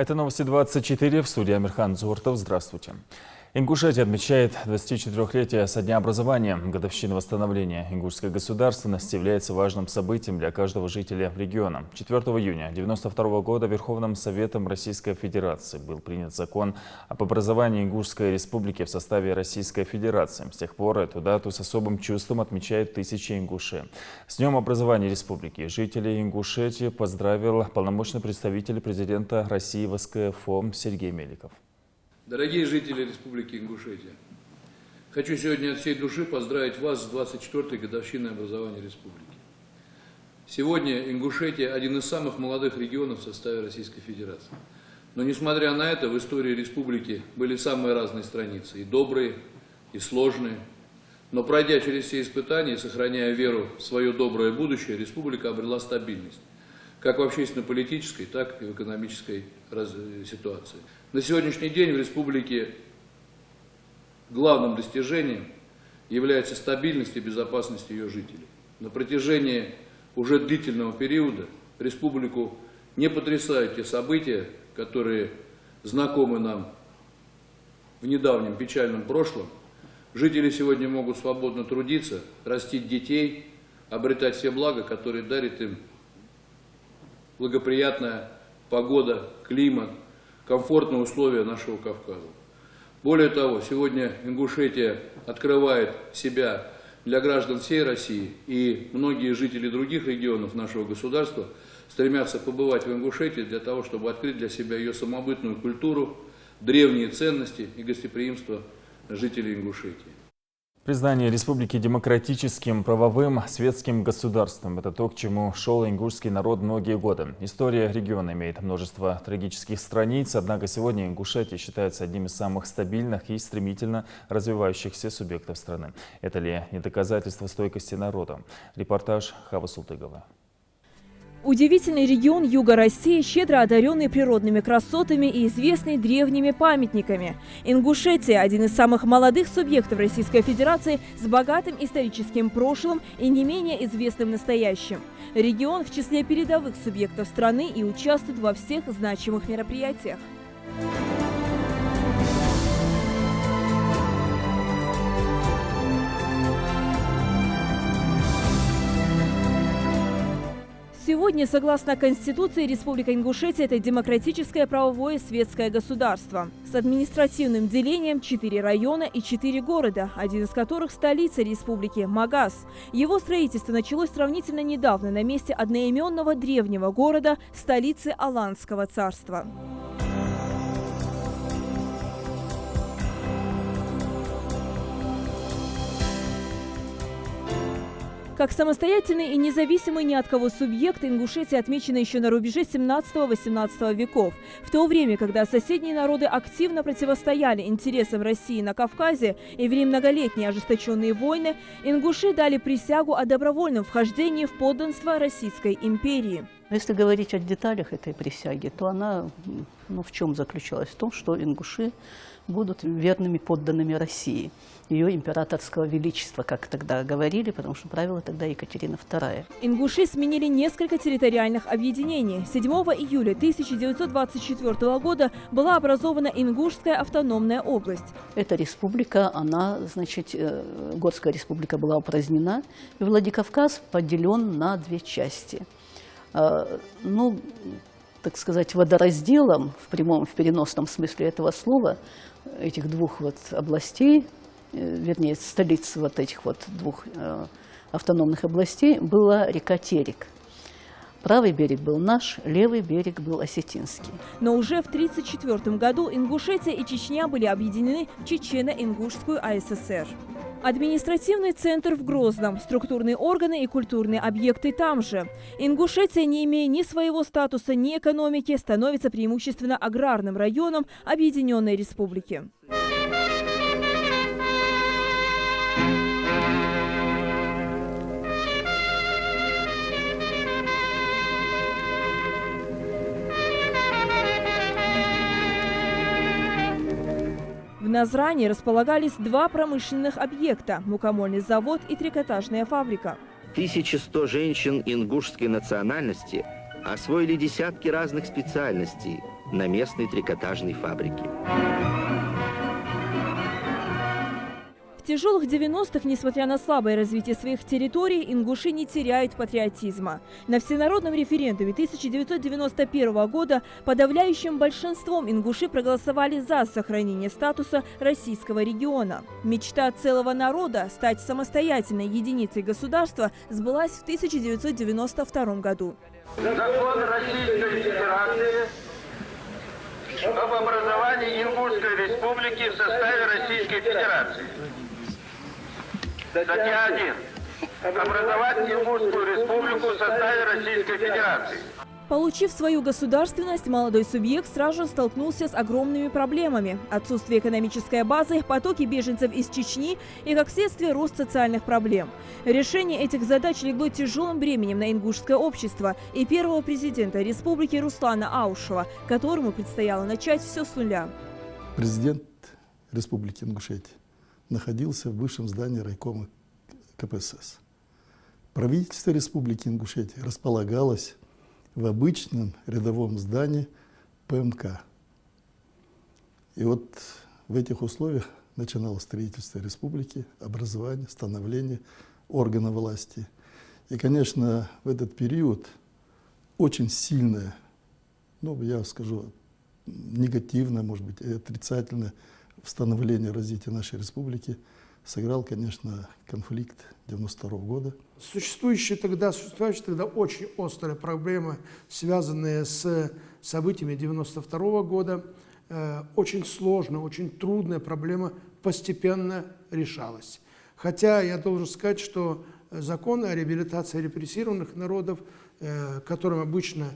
Это новости 24, в студии Амирхан Зуртов. Здравствуйте. Ингушетия отмечает 24-летие со дня образования. Годовщина восстановления ингушской государственности является важным событием для каждого жителя региона. 4 июня 1992 года Верховным Советом Российской Федерации был принят закон об образовании Ингушской республики в составе Российской Федерации. С тех пор эту дату с особым чувством отмечают тысячи ингушей. С днем образования республики жителей Ингушетии поздравил полномочный представитель президента России в СКФО Сергей Меликов. Дорогие жители Республики Ингушетия, хочу сегодня от всей души поздравить вас с 24-й годовщиной образования республики. Сегодня Ингушетия – один из самых молодых регионов в составе Российской Федерации. Но несмотря на это, в истории республики были самые разные страницы, и добрые, и сложные. Но пройдя через все испытания и сохраняя веру в свое доброе будущее, республика обрела стабильность. Как в общественно-политической, так и в экономической ситуации. На сегодняшний день в республике главным достижением является стабильность и безопасность ее жителей. На протяжении уже длительного периода республику не потрясают те события, которые знакомы нам в недавнем печальном прошлом. Жители сегодня могут свободно трудиться, растить детей, обретать все блага, которые дарит им благоприятная погода, климат, комфортные условия нашего Кавказа. Более того, сегодня Ингушетия открывает себя для граждан всей России, и многие жители других регионов нашего государства стремятся побывать в Ингушетии для того, чтобы открыть для себя ее самобытную культуру, древние ценности и гостеприимство жителей Ингушетии. Признание республики демократическим, правовым, светским государством – это то, к чему шел ингушский народ многие годы. История региона имеет множество трагических страниц, однако сегодня Ингушетия считается одним из самых стабильных и стремительно развивающихся субъектов страны. Это ли не доказательство стойкости народа? Репортаж Хава Султыгова. Удивительный регион юга России, щедро одаренный природными красотами и известный древними памятниками. Ингушетия – один из самых молодых субъектов Российской Федерации с богатым историческим прошлым и не менее известным настоящим. Регион в числе передовых субъектов страны и участвует во всех значимых мероприятиях. Сегодня, согласно Конституции, Республика Ингушетия – это демократическое, правовое, светское государство с административным делением 4 района и 4 города, один из которых – столица республики – Магаз. Его строительство началось сравнительно недавно на месте одноименного древнего города, столицы Аланского царства. Как самостоятельный и независимый ни от кого субъект, Ингушетия отмечена еще на рубеже 17-18 веков. В то время, когда соседние народы активно противостояли интересам России на Кавказе и вели многолетние ожесточенные войны, ингуши дали присягу о добровольном вхождении в подданство Российской империи. Если говорить о деталях этой присяги, то она в чем заключалась? В том, что ингуши будут верными подданными России, ее императорского величества, как тогда говорили, потому что правила тогда Екатерина II. Ингуши сменили несколько территориальных объединений. 7 июля 1924 года была образована Ингушская автономная область. Эта республика, Горская республика была упразднена, и Владикавказ поделен на 2 части. Так сказать, водоразделом, в прямом, в переносном смысле этого слова, этих 2 областей, вернее, столиц этих 2 автономных областей, была река Терек. Правый берег был наш, левый берег был осетинский. Но уже в 1934 году Ингушетия и Чечня были объединены в Чечено-Ингушскую АССР. Административный центр в Грозном, структурные органы и культурные объекты там же. Ингушетия, не имея ни своего статуса, ни экономики, становится преимущественно аграрным районом Объединенной Республики. В Назране располагались 2 промышленных объекта – мукомольный завод и трикотажная фабрика. 1100 женщин ингушской национальности освоили десятки разных специальностей на местной трикотажной фабрике. В тяжелых 90-х, несмотря на слабое развитие своих территорий, ингуши не теряют патриотизма. На всенародном референдуме 1991 года подавляющим большинством ингуши проголосовали за сохранение статуса российского региона. Мечта целого народа стать самостоятельной единицей государства сбылась в 1992 году. Закон Российской Федерации об образовании Ингушской Республики в составе Российской Федерации. Статья 1. Образовать Ингушскую Республику в составе Российской Федерации. Получив свою государственность, молодой субъект сразу же столкнулся с огромными проблемами. Отсутствие экономической базы, потоки беженцев из Чечни и, как следствие, рост социальных проблем. Решение этих задач легло тяжелым бременем на ингушское общество и первого президента республики Руслана Аушева, которому предстояло начать все с нуля. Президент Республики Ингушетия находился в бывшем здании райкома КПСС. Правительство Республики Ингушетия располагалось в обычном рядовом здании ПМК. И вот в этих условиях начиналось строительство республики, образование, становление органов власти. И, конечно, в этот период очень сильное, я скажу, негативное, может быть, и отрицательное становление развития нашей республики сыграл, конечно, конфликт 92 года. Существующие тогда очень острые проблемы, связанные с событиями 92 года, очень сложная, очень трудная проблема постепенно решалась. Хотя я должен сказать, что закон о реабилитации репрессированных народов, о котором обычно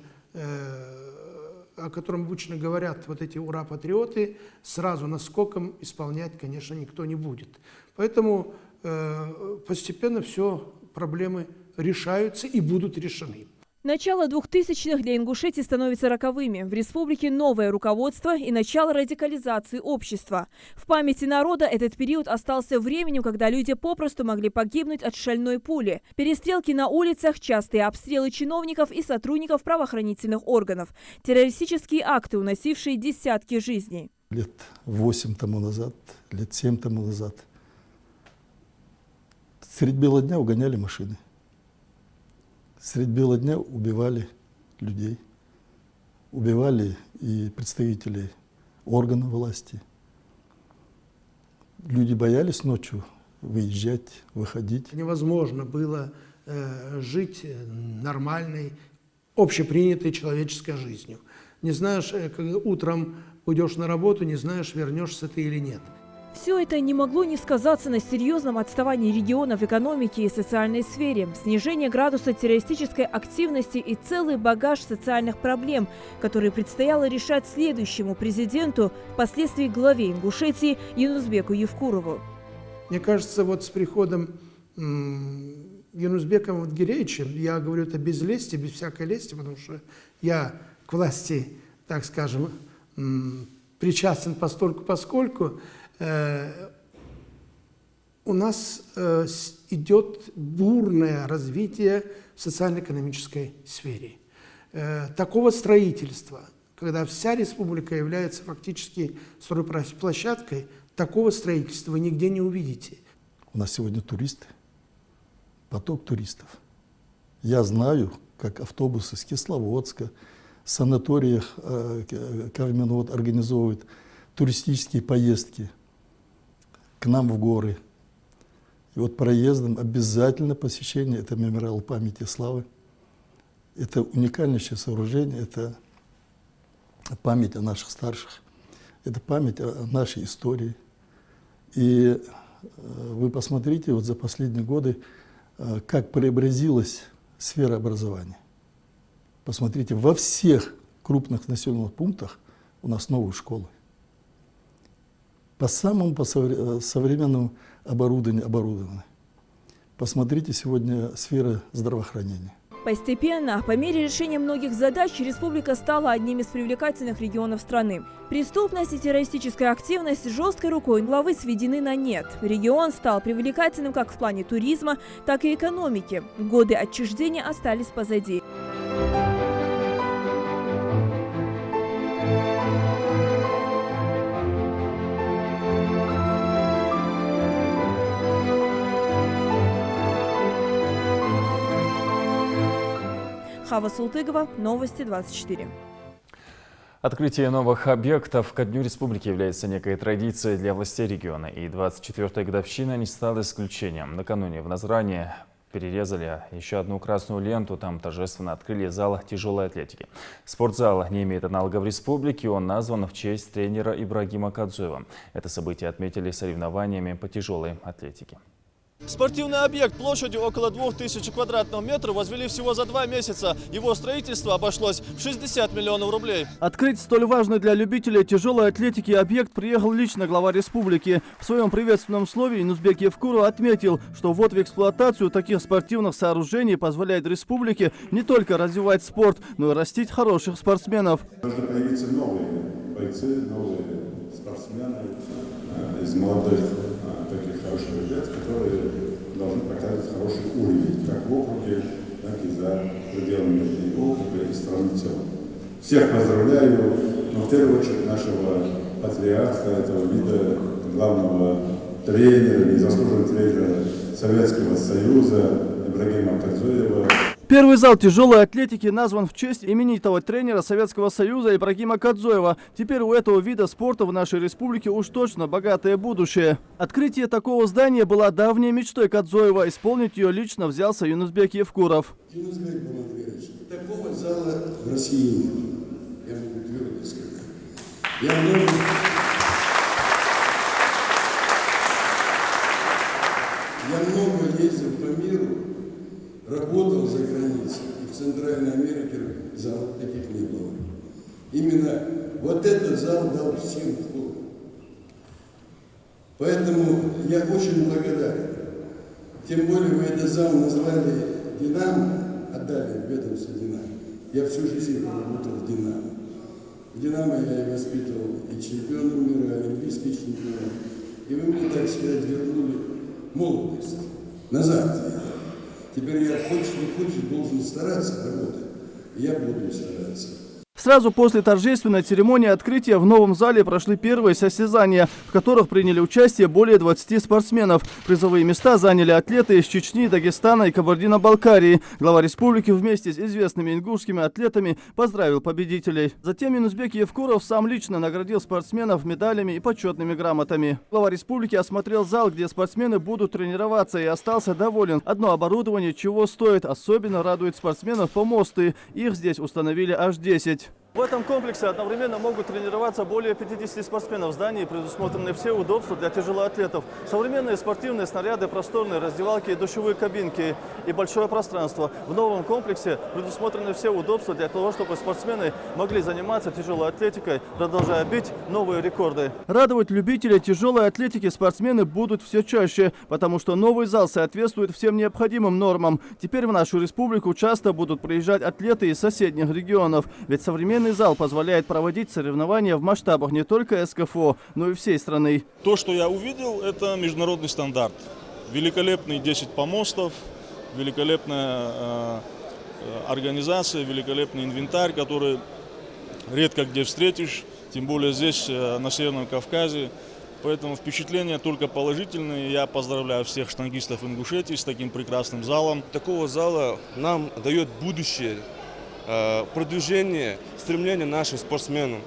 говорят вот эти ура-патриоты, сразу наскоком исполнять, конечно, никто не будет. Поэтому постепенно все проблемы решаются и будут решены. Начало 2000-х для Ингушетии становится роковыми. В республике новое руководство и начало радикализации общества. В памяти народа этот период остался временем, когда люди попросту могли погибнуть от шальной пули. Перестрелки на улицах, частые обстрелы чиновников и сотрудников правоохранительных органов. Террористические акты, уносившие десятки жизней. Лет 8 тому назад, лет 7 тому назад средь бела дня угоняли машины. Средь бела дня убивали людей, убивали и представителей органов власти. Люди боялись ночью выезжать, выходить. Невозможно было жить нормальной, общепринятой человеческой жизнью. Не знаешь, когда утром уйдешь на работу, не знаешь, вернешься ты или нет. Все это не могло не сказаться на серьезном отставании региона в экономике и социальной сфере, снижение градуса террористической активности и целый багаж социальных проблем, которые предстояло решать следующему президенту, впоследствии главе Ингушетии Юнусбеку Евкурову. Мне кажется, вот с приходом Юнусбека Мадгиреевича, я говорю это без лести, без всякой лести, потому что я к власти, так скажем, причастен постольку-поскольку, у нас идет бурное развитие в социально-экономической сфере. Такого строительства, когда вся республика является фактически стройплощадкой, такого строительства вы нигде не увидите. У нас сегодня туристы, поток туристов. Я знаю, как автобусы с Кисловодска, в санаториях Кавминвод организовывают туристические поездки к нам в горы. И вот проездом обязательно посещение, это мемориал памяти и славы. Это уникальнейшее сооружение, это память о наших старших, это память о нашей истории. И вы посмотрите вот за последние годы, как преобразилась сфера образования. Посмотрите, во всех крупных населенных пунктах у нас новые школы. По современному оборудованию оборудованы. Посмотрите сегодня сфера здравоохранения. Постепенно, по мере решения многих задач, республика стала одним из привлекательных регионов страны. Преступность и террористическая активность жесткой рукой главы сведены на нет. Регион стал привлекательным как в плане туризма, так и экономики. Годы отчуждения остались позади. Хава Султыгова, Новости 24. Открытие новых объектов ко Дню Республики является некой традицией для властей региона, и 24-я годовщина не стала исключением. Накануне в Назране перерезали еще одну красную ленту, там торжественно открыли зал тяжелой атлетики. Спортзал не имеет аналога в республике, он назван в честь тренера Ибрагима Кадзоева. Это событие отметили соревнованиями по тяжелой атлетике. Спортивный объект площадью около 2000 квадратных метров возвели всего за 2 месяца. Его строительство обошлось в 60 миллионов рублей. Открыть столь важный для любителей тяжелой атлетики объект приехал лично глава республики. В своем приветственном слове Инузбек Евкуров отметил, что ввод в эксплуатацию таких спортивных сооружений позволяет республике не только развивать спорт, но и растить хороших спортсменов. Должны появиться новые бойцы, новые спортсмены из молодых таких хороших ребят, которые должны показывать хороший уровень, как в округе, так и за пределами округа и страны в целом. Всех поздравляю, но в первую очередь нашего патриарха этого вида, главного тренера, незаслуженного тренера Советского Союза Ибрагима Кадзоева. Первый зал тяжелой атлетики назван в честь именитого тренера Советского Союза Ибрагима Кадзоева. Теперь у этого вида спорта в нашей республике уж точно богатое будущее. Открытие такого здания было давней мечтой Кадзоева. Исполнить ее лично взялся Юнусбек Евкуров. Юнусбек Баландверович, такого зала в России нет. Я могу твердо сказать. Я много ездил по миру, работал за границей, и в Центральной Америке залов таких не было. Именно вот этот зал дал всем вход. Поэтому я очень благодарен. Тем более вы этот зал назвали «Динамо», отдали в ведомство «Динамо». Я всю жизнь работал в «Динамо». В «Динамо» я и воспитывал и чемпионов мира, и олимпийских чемпионов. И вы мне, так сказать, вернули молодость назад. Теперь я, хочешь не хочешь, должен стараться работать. И я буду стараться. Сразу после торжественной церемонии открытия в новом зале прошли первые состязания, в которых приняли участие более 20 спортсменов. Призовые места заняли атлеты из Чечни, Дагестана и Кабардино-Балкарии. Глава республики вместе с известными ингушскими атлетами поздравил победителей. Затем Юнусбек Евкуров сам лично наградил спортсменов медалями и почетными грамотами. Глава республики осмотрел зал, где спортсмены будут тренироваться, и остался доволен. Одно оборудование чего стоит, особенно радует спортсменов помосты. Их здесь установили аж 10. В этом комплексе одновременно могут тренироваться более 50 спортсменов. В здании предусмотрены все удобства для тяжелоатлетов. Современные спортивные снаряды, просторные раздевалки и душевые кабинки и большое пространство. В новом комплексе предусмотрены все удобства для того, чтобы спортсмены могли заниматься тяжелой атлетикой, продолжая бить новые рекорды. Радовать любителей тяжелой атлетики спортсмены будут все чаще, потому что новый зал соответствует всем необходимым нормам. Теперь в нашу республику часто будут приезжать атлеты из соседних регионов, ведь современный зал позволяет проводить соревнования в масштабах не только СКФО, но и всей страны. То, что я увидел, это международный стандарт. Великолепные 10 помостов, великолепная организация, великолепный инвентарь, который редко где встретишь, тем более здесь, на Северном Кавказе. Поэтому впечатления только положительные. Я поздравляю всех штангистов Ингушетии с таким прекрасным залом. Такого зала нам дает будущее. Продвижение, стремление наших спортсменов,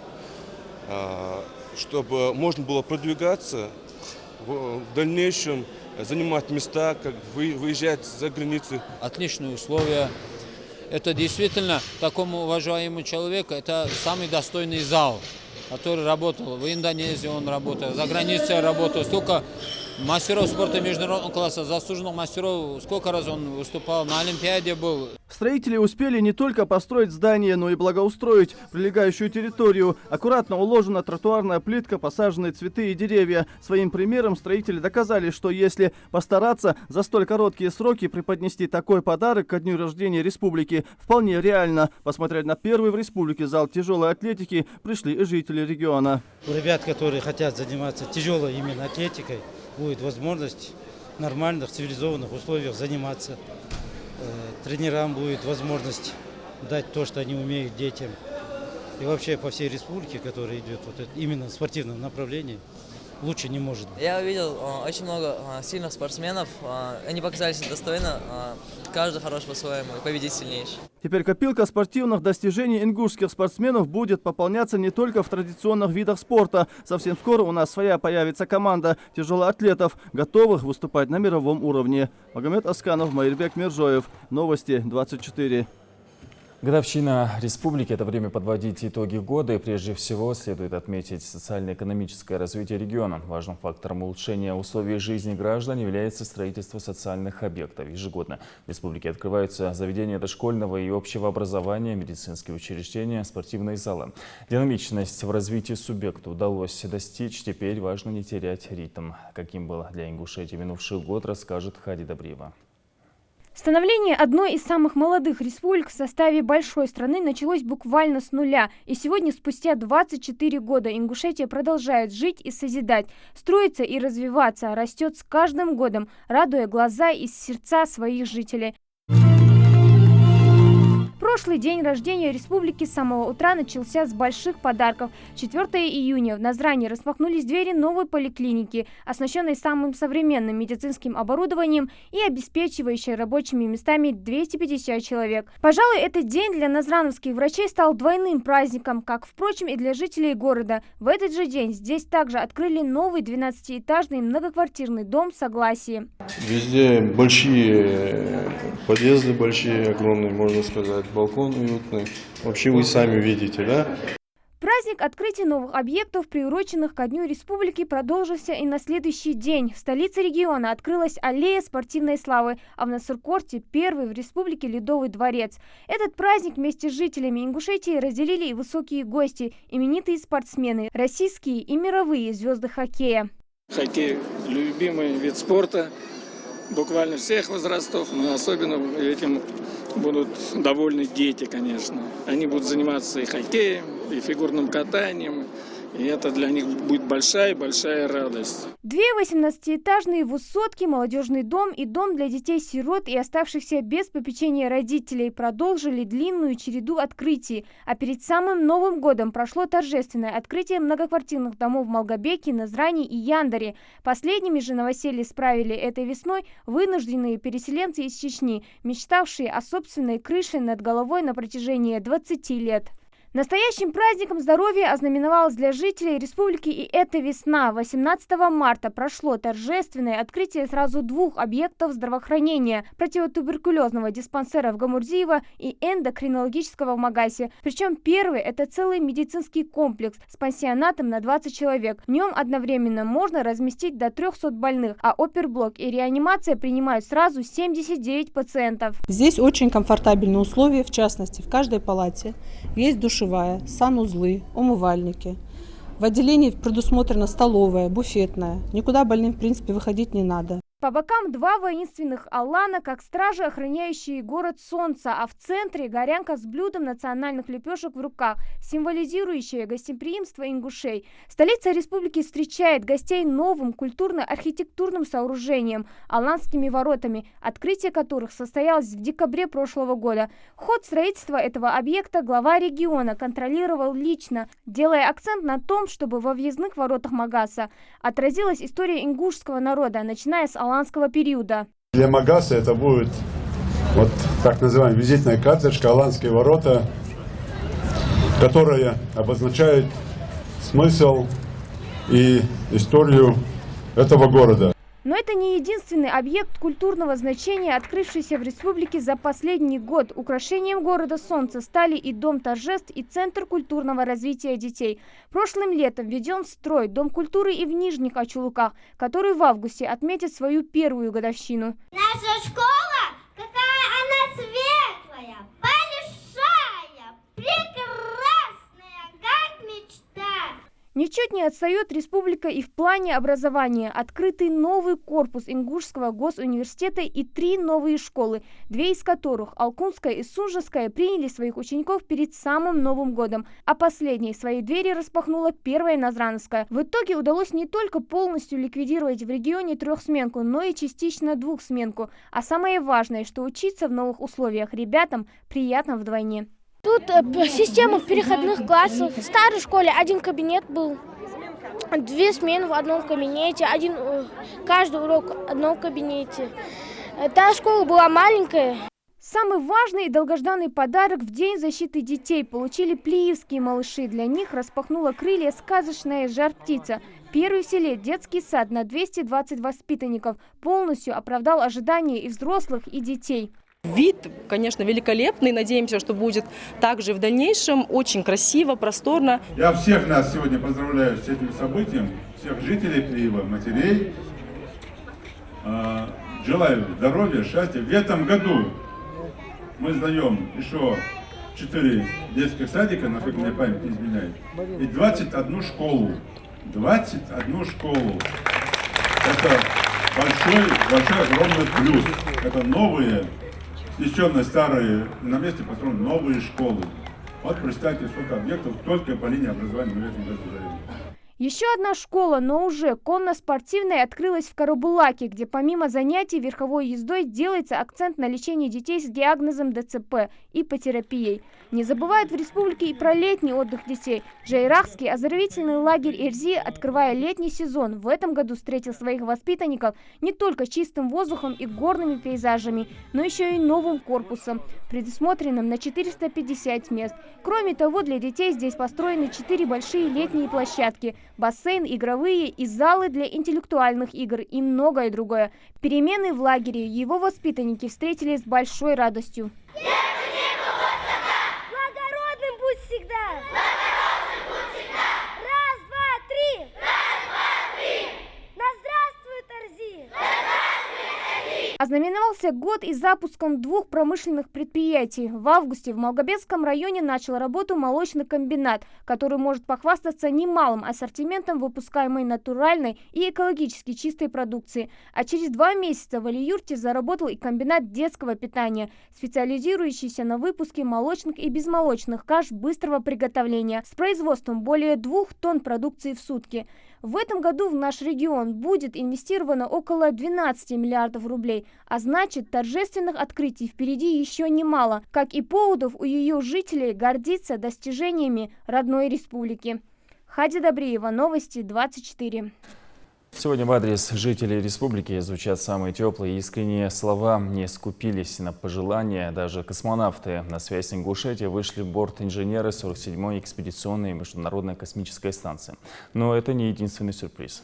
чтобы можно было продвигаться, в дальнейшем занимать места, как выезжать за границы. Отличные условия. Это действительно такому уважаемому человеку, это самый достойный зал, который работал. В Индонезии он работал, за границей работал. Столько мастеров спорта международного класса, заслуженных мастеров, сколько раз он выступал, на Олимпиаде был. Строители успели не только построить здание, но и благоустроить прилегающую территорию. Аккуратно уложена тротуарная плитка, посажены цветы и деревья. Своим примером строители доказали, что если постараться за столь короткие сроки преподнести такой подарок ко дню рождения республики, вполне реально. Посмотреть на первый в республике зал тяжелой атлетики пришли и жители региона. У ребят, которые хотят заниматься тяжелой именно атлетикой, будет возможность в нормальных, цивилизованных условиях заниматься. Тренерам будет возможность дать то, что они умеют детям. И вообще по всей республике, которая идет вот именно в спортивном направлении, лучше не может быть. Я увидел очень много сильных спортсменов. Они показали себя достойно. Каждый хорош по-своему и победить сильнейший. Теперь копилка спортивных достижений ингушских спортсменов будет пополняться не только в традиционных видах спорта. Совсем скоро у нас своя появится команда тяжелоатлетов, готовых выступать на мировом уровне. Магомед Асканов, Майрбек Миржоев. Новости 24. Годовщина республики – это время подводить итоги года, и прежде всего следует отметить социально-экономическое развитие региона. Важным фактором улучшения условий жизни граждан является строительство социальных объектов. Ежегодно в республике открываются заведения дошкольного и общего образования, медицинские учреждения, спортивные залы. Динамичность в развитии субъекта удалось достичь, теперь важно не терять ритм. Каким был для Ингушетии минувший год, расскажет Хади Добриева. Становление одной из самых молодых республик в составе большой страны началось буквально с нуля. И сегодня, спустя 24 года, Ингушетия продолжает жить и созидать, строиться и развиваться, растет с каждым годом, радуя глаза и сердца своих жителей. Прошлый день рождения республики с самого утра начался с больших подарков. 4 июня в Назране распахнулись двери новой поликлиники, оснащенной самым современным медицинским оборудованием и обеспечивающей рабочими местами 250 человек. Пожалуй, этот день для назрановских врачей стал двойным праздником, как, впрочем, и для жителей города. В этот же день здесь также открыли новый 12-этажный многоквартирный дом «Согласие». Везде большие подъезды, большие, огромные, можно сказать. Балкон уютный. Вообще вы сами видите, да? Праздник открытия новых объектов, приуроченных ко Дню Республики, продолжился и на следующий день. В столице региона открылась аллея спортивной славы, а в Насыркорте первый в республике Ледовый дворец. Этот праздник вместе с жителями Ингушетии разделили и высокие гости, именитые спортсмены, российские и мировые звезды хоккея. Хоккей – любимый вид спорта. Буквально всех возрастов, но особенно этим будут довольны дети, конечно. Они будут заниматься и хоккеем, и фигурным катанием, и это для них будет большая-большая радость. Две 18-этажные высотки, молодежный дом и дом для детей-сирот и оставшихся без попечения родителей продолжили длинную череду открытий. А перед самым Новым годом прошло торжественное открытие многоквартирных домов в Малгобеке, Назране и Яндаре. Последними же новоселье справили этой весной вынужденные переселенцы из Чечни, мечтавшие о собственной крыше над головой на протяжении 20 лет. Настоящим праздником здоровья ознаменовалась для жителей республики и эта весна. 18 марта прошло торжественное открытие сразу двух объектов здравоохранения – противотуберкулезного диспансера в Гамурзиево и эндокринологического в Магасе. Причем первый – это целый медицинский комплекс с пансионатом на 20 человек. В нем одновременно можно разместить до 300 больных, а оперблок и реанимация принимают сразу 79 пациентов. Здесь очень комфортабельные условия, в частности, в каждой палате есть душевая, санузлы, умывальники. В отделении предусмотрена столовая, буфетная. Никуда больным, в принципе, выходить не надо. По бокам два воинственных аллана, как стражи, охраняющие город солнца, а в центре горянка с блюдом национальных лепешек в руках, символизирующая гостеприимство ингушей. Столица республики встречает гостей новым культурно-архитектурным сооружением – аланскими воротами, открытие которых состоялось в декабре прошлого года. Ход строительства этого объекта глава региона контролировал лично, делая акцент на том, чтобы во въездных воротах Магаса отразилась история ингушского народа, начиная с аланского периода. Для Магаса это будет вот так называемая визитная карточка, аланские ворота, которая обозначает смысл и историю этого города. Но это не единственный объект культурного значения, открывшийся в республике за последний год. Украшением города солнца стали и Дом торжеств, и Центр культурного развития детей. Прошлым летом введен в строй Дом культуры и в Нижних Ачулуках, который в августе отметит свою первую годовщину. Наша школа, какая она светлая, большая, прекрасная, как мечта. Ничуть не отстает республика и в плане образования. Открытый новый корпус Ингушского госуниверситета и 3 новые школы, 2 из которых, Алкунская и Сунжская, приняли своих учеников перед самым Новым годом, а последней свои двери распахнула первая Назрановская. В итоге удалось не только полностью ликвидировать в регионе 3-сменку, но и частично 2-сменку. А самое важное, что учиться в новых условиях ребятам приятно вдвойне. Тут система переходных классов. В старой школе 1 кабинет был. 2 смены в одном кабинете, каждый урок в одном кабинете. Та школа была маленькая. Самый важный и долгожданный подарок в День защиты детей получили плиевские малыши. Для них распахнула крылья сказочная жар-птица. Первый в селе детский сад на 220 воспитанников полностью оправдал ожидания и взрослых, и детей. Вид, конечно, великолепный. Надеемся, что будет также в дальнейшем. Очень красиво, просторно. Я всех нас сегодня поздравляю с этим событием, всех жителей Плиева, матерей. Желаю здоровья, счастья. В этом году мы сдаем еще 4 детских садика, насколько мне память не изменяет, и 21 школу. 21 школу. Это большой, огромный плюс. Это новые, снесенные старые, на месте построены новые школы. Вот представьте, сколько объектов только по линии образования мы в этом году даем. Еще одна школа, но уже конно-спортивная, открылась в Карабулаке, где помимо занятий верховой ездой делается акцент на лечении детей с диагнозом ДЦП и ипотерапией. Не забывают в республике и про летний отдых детей. Жайрахский оздоровительный лагерь Эрзи, открывая летний сезон, в этом году встретил своих воспитанников не только чистым воздухом и горными пейзажами, но еще и новым корпусом, предусмотренным на 450 мест. Кроме того, для детей здесь построены 4 большие летние площадки, бассейн, игровые и залы для интеллектуальных игр и многое другое. Перемены в лагере его воспитанники встретили с большой радостью. Благородным будь всегда! Благородным будь всегда! Раз, два, три! Раз, два, три! Да здравствует Эрзи! Да здравствует Эрзи! Ознаменовался год и запуском 2 промышленных предприятий. В августе в Малгобекском районе начал работу молочный комбинат, который может похвастаться немалым ассортиментом выпускаемой натуральной и экологически чистой продукции. А через 2 месяца в Али-Юрте заработал и комбинат детского питания, специализирующийся на выпуске молочных и безмолочных каш быстрого приготовления с производством более 2 тонн продукции в сутки. В этом году в наш регион будет инвестировано около 12 миллиардов рублей, а значит, торжественных открытий впереди еще немало, как и поводов у ее жителей гордиться достижениями родной республики. Хади Добриева, Новости 24. Сегодня в адрес жителей республики звучат самые теплые и искренние слова. Не скупились на пожелания даже космонавты. На связь с Ингушетией вышли борт-инженеры 47-й экспедиционной международной космической станции. Но это не единственный сюрприз.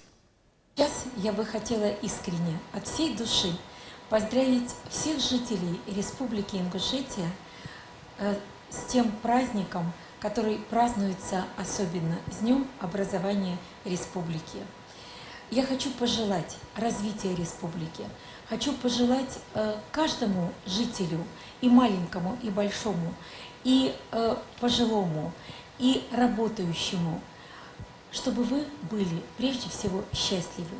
Сейчас я бы хотела искренне, от всей души, поздравить всех жителей Республики Ингушетия с тем праздником, который празднуется особенно с Днем образования республики. Я хочу пожелать развития республики, хочу пожелать каждому жителю, и маленькому, и большому, и пожилому, и работающему, чтобы вы были прежде всего счастливы.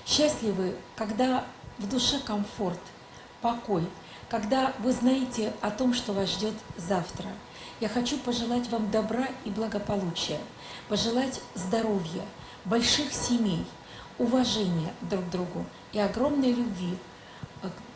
Счастливы, когда в душе комфорт, покой, когда вы знаете о том, что вас ждет завтра. Я хочу пожелать вам добра и благополучия, пожелать здоровья, больших семей, уважения друг к другу и огромной любви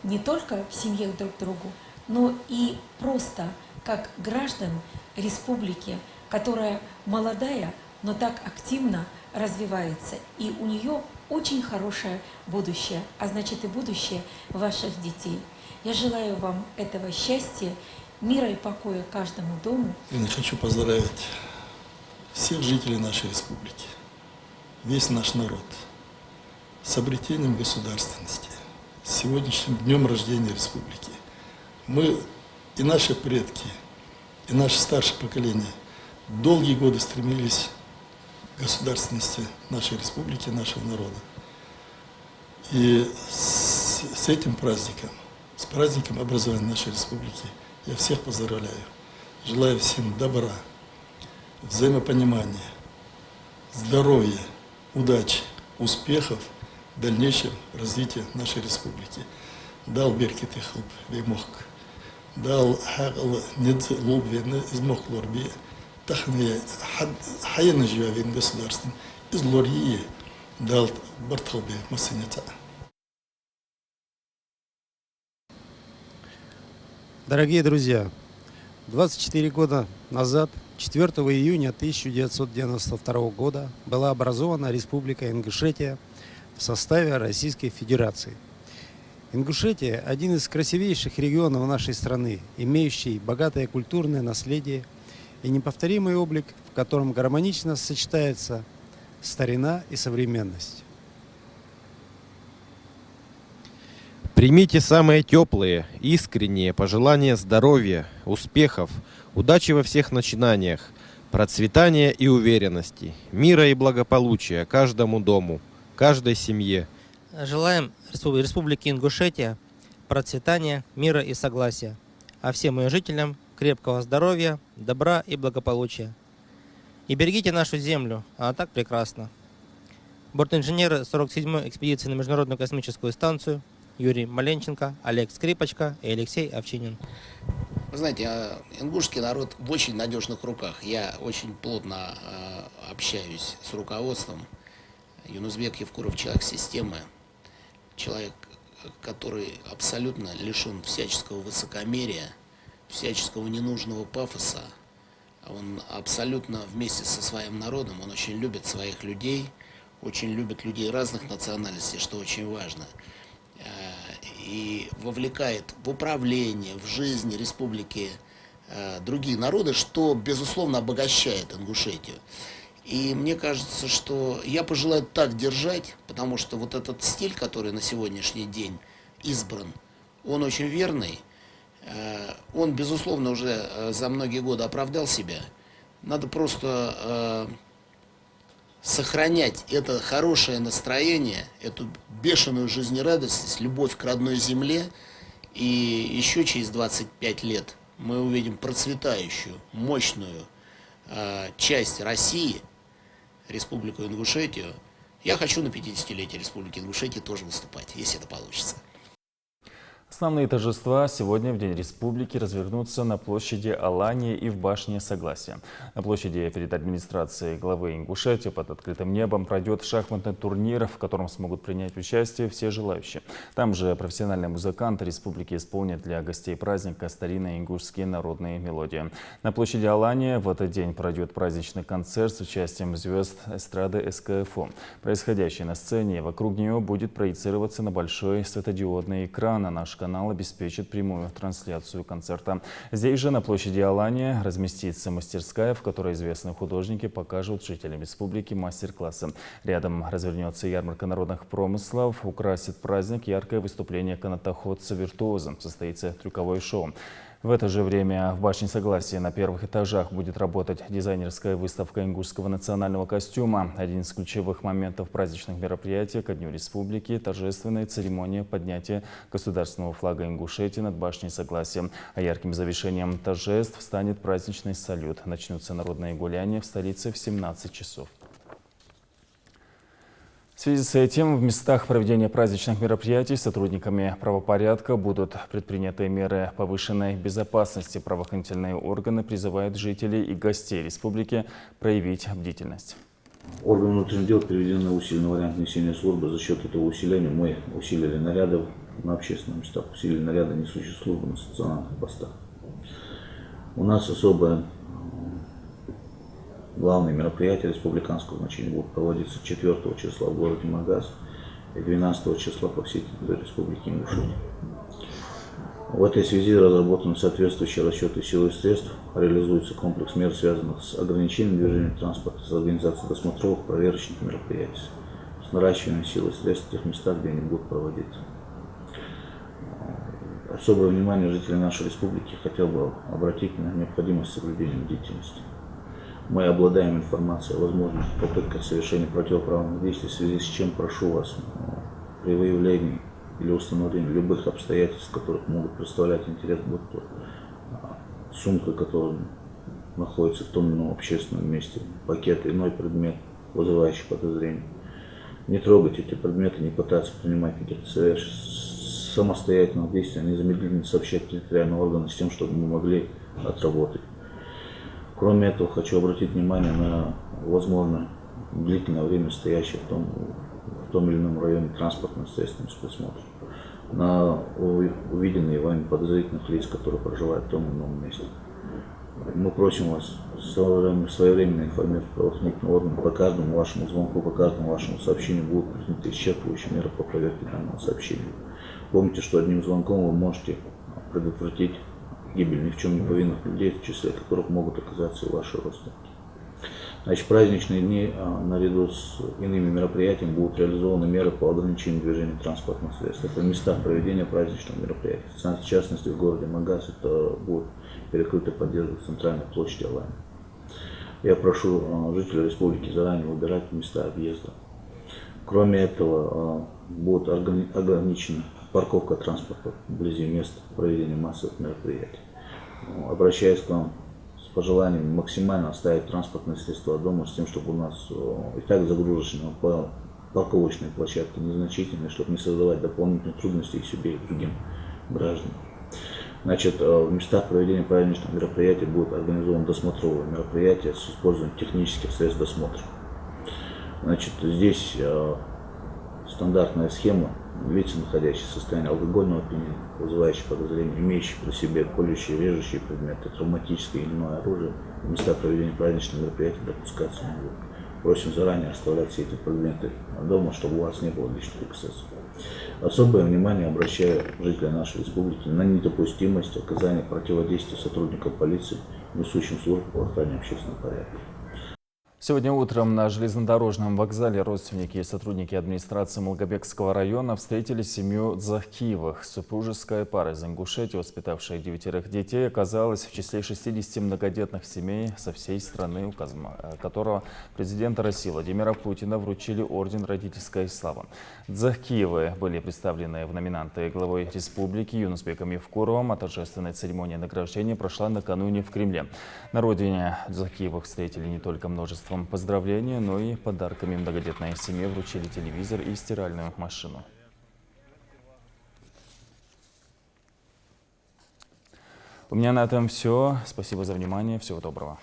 не только в семье друг к другу, но и просто как граждан республики, которая молодая, но так активно развивается, и у нее очень хорошее будущее, а значит и будущее ваших детей. Я желаю вам этого счастья, мира и покоя каждому дому. Я хочу поздравить всех жителей нашей республики, весь наш народ с обретением государственности, с сегодняшним днем рождения республики. Мы и наши предки, и наше старшее поколение долгие годы стремились к государственности нашей республики, нашего народа. И с этим праздником, с праздником образования нашей республики, я всех поздравляю. Желаю всем добра, взаимопонимания, здоровья, удачи, успехов в дальнейшем развитии нашей республики. Дал беркет и хлоп вимок, дал хагл нед лоб вен из моклорби, тахне хайна живен государством из лорьи дал бартхобе масынята. Дорогие друзья, 24 года назад, 4 июня 1992 года, была образована Республика Ингушетия в составе Российской Федерации. Ингушетия – один из красивейших регионов нашей страны, имеющий богатое культурное наследие и неповторимый облик, в котором гармонично сочетается старина и современность. Примите самые теплые, искренние пожелания здоровья, успехов, удачи во всех начинаниях, процветания и уверенности, мира и благополучия каждому дому, каждой семье. Желаем Республике Ингушетия процветания, мира и согласия, а всем ее жителям крепкого здоровья, добра и благополучия. И берегите нашу землю, она так прекрасна. Бортинженеры 47-й экспедиции на Международную космическую станцию Юрий Маленченко, Олег Скрипочка и Алексей Овчинин. Вы знаете, ингушский народ в очень надежных руках. Я очень плотно общаюсь с руководством. Юнузбек Евкуров — человек системы, человек, который абсолютно лишен всяческого высокомерия, всяческого ненужного пафоса. Он абсолютно вместе со своим народом, он очень любит своих людей, очень любит людей разных национальностей, что очень важно. И вовлекает в управление, в жизнь республики другие народы, что, безусловно, обогащает Ингушетию. И мне кажется, что я пожелаю так держать, потому что вот этот стиль, который на сегодняшний день избран, он очень верный. Он, безусловно, уже за многие годы оправдал себя. Надо просто сохранять это хорошее настроение, эту бешеную жизнерадостность, любовь к родной земле. И еще через 25 лет мы увидим процветающую, мощную часть России, Республику Ингушетию. Я хочу на 50-летие Республики Ингушетии тоже выступать, если это получится. Основные торжества сегодня в День Республики развернутся на площади Алании и в башне Согласия. На площади перед администрацией главы Ингушетии под открытым небом пройдет шахматный турнир, в котором смогут принять участие все желающие. Там же профессиональные музыканты республики исполнят для гостей праздника старинные ингушские народные мелодии. На площади Алания в этот день пройдет праздничный концерт с участием звезд эстрады СКФО. Происходящее на сцене вокруг нее будет проецироваться на большой светодиодный экран, а наш канал обеспечит прямую трансляцию концерта. Здесь же, на площади Алания, разместится мастерская, в которой известные художники покажут жителям республики мастер-классы. Рядом развернется ярмарка народных промыслов, украсит праздник яркое выступление канатоходца-виртуоза, состоится трюковое шоу. В это же время в башне Согласия на первых этажах будет работать дизайнерская выставка ингушского национального костюма. Один из ключевых моментов праздничных мероприятий ко Дню Республики – торжественная церемония поднятия государственного флага Ингушетии над башней Согласия. А ярким завершением торжеств станет праздничный салют. Начнутся народные гуляния в столице в 17 часов. В связи с этим в местах проведения праздничных мероприятий сотрудниками правопорядка будут предприняты меры повышенной безопасности. Правоохранительные органы призывают жителей и гостей республики проявить бдительность. Органы внутренних дел переведены на усиленный вариант несения службы. За счет этого усиления мы усилили наряды на общественных местах, усилили наряды несущие службу на стационарных постах. У нас особое главные мероприятия республиканского значения будут проводиться 4 числа в городе Магаз и 12 числа по всей территории Республики Ингушетия. В этой связи разработаны соответствующие расчеты сил и средств, реализуется комплекс мер, связанных с ограничением движения транспорта, с организацией досмотровых проверочных мероприятий, с наращиванием сил и средств в тех местах, где они будут проводиться. Особое внимание жителей нашей республики хотел бы обратить на необходимость соблюдения бдительности. Мы обладаем информацией о возможных попытках совершения противоправных действий, в связи с чем прошу вас при выявлении или установлении любых обстоятельств, которые могут представлять интерес, будь то сумка, которая находится в том или ином общественном месте, пакет, иной предмет, вызывающий подозрение. Не трогать эти предметы, не пытаться принимать каких-то самостоятельных действий, а незамедлительно сообщать территориальные органы с тем, чтобы мы могли отработать. Кроме этого, хочу обратить внимание на, возможно, длительное время стоящее в том или ином районе транспортных средств спецсмотра, на увиденные вами подозрительных лиц, которые проживают в том или ином месте. Мы просим вас своевременно информировать правоохранительные органы. По каждому вашему звонку, по каждому вашему сообщению будут приняты исчерпывающие меры по проверке данного сообщения. Помните, что одним звонком вы можете предотвратить гибель ни в чем не повинных людей, в числе которых могут оказаться и ваши родственники. Значит, праздничные дни наряду с иными мероприятиями будут реализованы меры по ограничению движения транспортных средств. Это места проведения праздничного мероприятия. В частности, в городе Магаз это будет перекрыта поддержка центральной площади Алания. Я прошу жителей республики заранее выбирать места объезда. Кроме этого, будет ограничена парковка транспорта вблизи мест проведения массовых мероприятий. Обращаясь к вам с пожеланием максимально оставить транспортные средства дома, с тем, чтобы у нас и так загрузочная парковочные площадки незначительные, чтобы не создавать дополнительные трудности и себе, и другим гражданам. Значит, в местах проведения праздничных мероприятий будет организовано досмотровое мероприятие с использованием технических средств досмотра. Значит, здесь стандартная схема: лица, находящиеся в состоянии алкогольного опьянения, вызывающие подозрения, имеющие при себе колющие, режущие предметы, травматическое и иное оружие, в места проведения праздничных мероприятий допускаться не будет. Просим заранее оставлять все эти предметы дома, чтобы у вас не было лишних эксцессов. Особое внимание обращаю жителей нашей республики на недопустимость оказания противодействия сотрудникам полиции, несущим службу по охране общественного порядка. Сегодня утром на железнодорожном вокзале родственники и сотрудники администрации Малгобекского района встретили семью Захкиевых. Супружеская пара из Ингушетии, воспитавшая 9 детей, оказалась в числе 60 многодетных семей со всей страны, указом которого президента России Владимира Путина вручили орден родительской славы. Захкиевы были представлены в номинанты главой республики Юнусбеком Евкуровым, а торжественная церемония награждения прошла накануне в Кремле. На родине Захкиевых встретили не только множество поздравления, но и подарками многодетной семье вручили телевизор и стиральную машину. У меня на этом все. Спасибо за внимание. Всего доброго.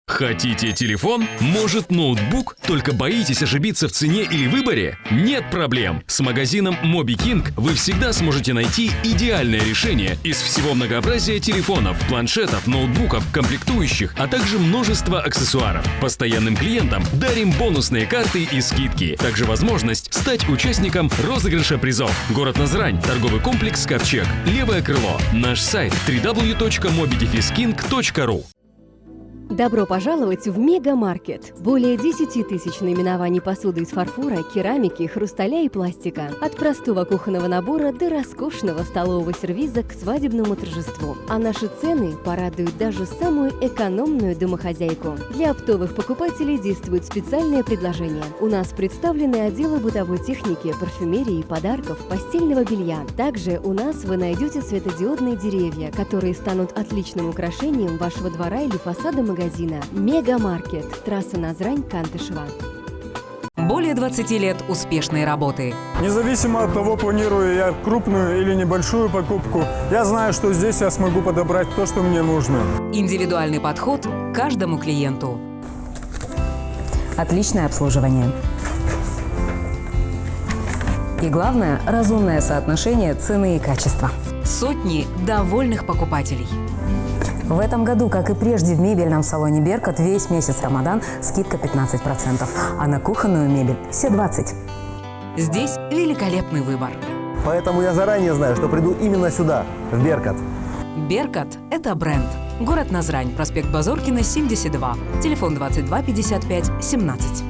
Хотите телефон? Может, ноутбук? Только боитесь ошибиться в цене или выборе? Нет проблем! С магазином Mobi King вы всегда сможете найти идеальное решение из всего многообразия телефонов, планшетов, ноутбуков, комплектующих, а также множество аксессуаров. Постоянным клиентам дарим бонусные карты и скидки. Также возможность стать участником розыгрыша призов. Город Назрань, торговый комплекс «Ковчег», левое крыло. Наш сайт www.mobidefisking.ru. Добро пожаловать в Мегамаркет. Более 10 тысяч наименований посуды из фарфора, керамики, хрусталя и пластика. От простого кухонного набора до роскошного столового сервиза к свадебному торжеству. А наши цены порадуют даже самую экономную домохозяйку. Для оптовых покупателей действует специальное предложение. У нас представлены отделы бытовой техники, парфюмерии, подарков, постельного белья. Также у нас вы найдете светодиодные деревья, которые станут отличным украшением вашего двора или фасада магазина. Мегамаркет. Трасса Назрань-Кантышева. Более Более 20 лет успешной работы. Независимо от того, планирую я крупную или небольшую покупку, я знаю, что здесь я смогу подобрать то, что мне нужно. Индивидуальный подход к каждому клиенту. Отличное обслуживание. И главное, разумное соотношение цены и качества. Сотни довольных покупателей. В этом году, как и прежде, в мебельном салоне «Беркат» весь месяц Рамадан скидка 15%, а на кухонную мебель все 20%. Здесь великолепный выбор. Поэтому я заранее знаю, что приду именно сюда, в «Беркат». «Беркат» – это бренд. Город Назрань, проспект Базоркина, 72. Телефон 22 55 17.